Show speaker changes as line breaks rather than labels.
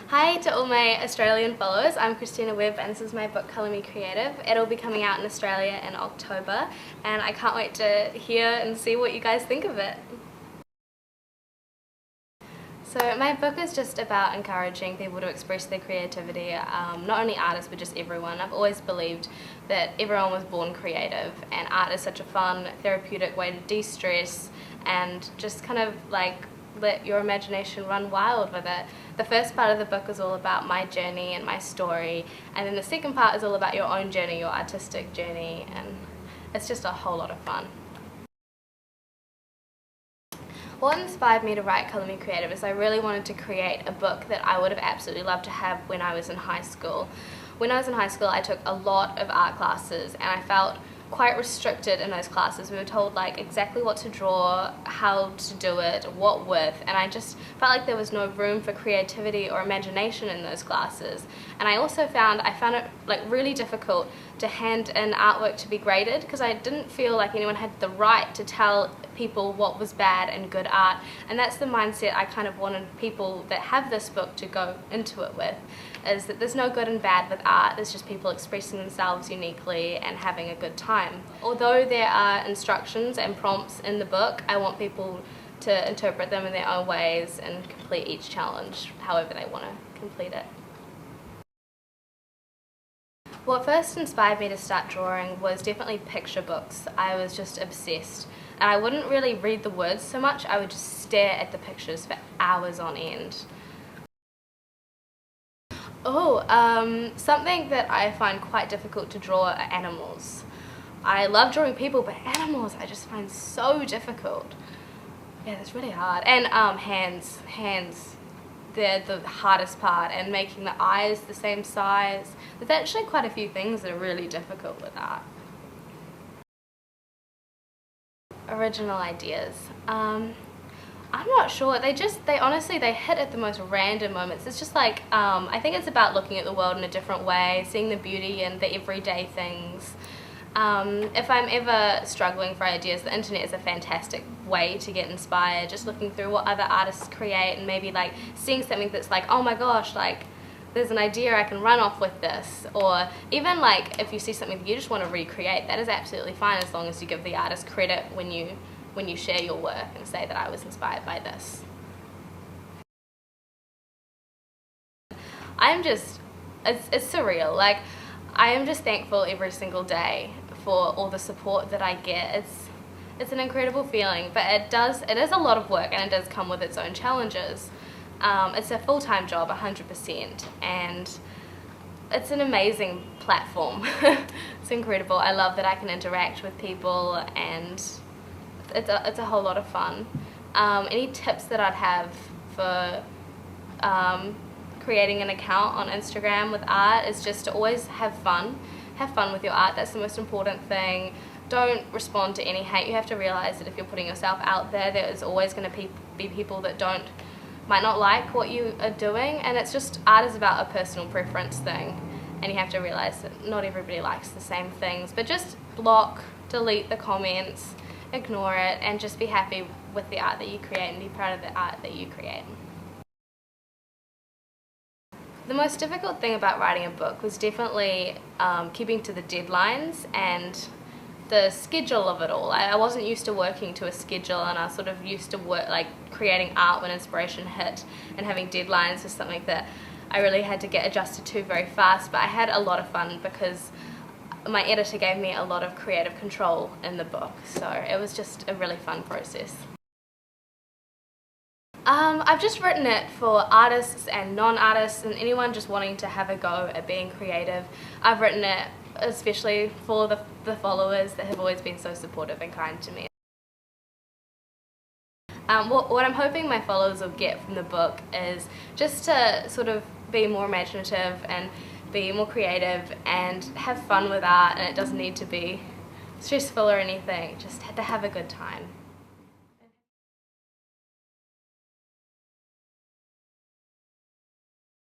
Hi to all my Australian followers, I'm Kristina Webb and this is my book Colour Me Creative. It'll be coming out in Australia in October and I can't wait to hear and see what you guys think of it. So my book is just about encouraging people to express their creativity, not only artists but just everyone. I've always believed that everyone was born creative and art is such a fun, therapeutic way to de-stress and just kind of like let your imagination run wild with it. The first part of the book is all about my journey and my story, and then the second part is all about your own journey, your artistic journey, and it's just a whole lot of fun. What inspired me to write Colour Me Creative is I really wanted to create a book that I would have absolutely loved to have when I was in high school. When I was in high school I took a lot of art classes and I felt quite restricted in those classes. We were told like exactly what to draw, how to do it, what with, and I just felt like there was no room for creativity or imagination in those classes. And I also found it like really difficult to hand in artwork to be graded because I didn't feel like anyone had the right to tell people what was bad and good art, and that's the mindset I kind of wanted people that have this book to go into it with, is that there's no good and bad with art, there's just people expressing themselves uniquely and having a good time. Although there are instructions and prompts in the book, I want people to interpret them in their own ways and complete each challenge however they want to complete it. What first inspired me to start drawing was definitely picture books. I was just obsessed. And I wouldn't really read the words so much, I would just stare at the pictures for hours on end. Something that I find quite difficult to draw are animals. I love drawing people, but animals I just find so difficult. Yeah, that's really hard. And hands, they're the hardest part, and making the eyes the same size. There's actually quite a few things that are really difficult with art. Original ideas. I'm not sure. They honestly hit at the most random moments. It's just like, I think it's about looking at the world in a different way, seeing the beauty in the everyday things. If I'm ever struggling for ideas, the internet is a fantastic way to get inspired, just looking through what other artists create and maybe like seeing something that's like, oh my gosh, like there's an idea I can run off with this. Or even like if you see something that you just want to recreate, that is absolutely fine as long as you give the artist credit when you share your work and say that I was inspired by this. It's surreal. Like, I am just thankful every single day for all the support that I get. It's an incredible feeling, but it is a lot of work and it does come with its own challenges. It's a full-time job, 100%, and it's an amazing platform. It's incredible. I love that I can interact with people and it's a whole lot of fun. Any tips that I'd have for creating an account on Instagram with art is just to always have fun. Have fun with your art, that's the most important thing. Don't respond to any hate. You have to realize that if you're putting yourself out there, there is always going to be people that might not like what you are doing, and it's just, art is about a personal preference thing, and you have to realize that not everybody likes the same things, but just block, delete the comments, ignore it, and just be happy with the art that you create and be proud of the art that you create. The most difficult thing about writing a book was definitely keeping to the deadlines and the schedule of it all. I wasn't used to working to a schedule, and I was sort of used to creating art when inspiration hit, and having deadlines was something that I really had to get adjusted to very fast, but I had a lot of fun because my editor gave me a lot of creative control in the book, so it was just a really fun process. I've just written it for artists and non-artists and anyone just wanting to have a go at being creative. I've written it especially for the followers that have always been so supportive and kind to me. What I'm hoping my followers will get from the book is just to sort of be more imaginative and be more creative and have fun with art, and it doesn't need to be stressful or anything, just to have a good time.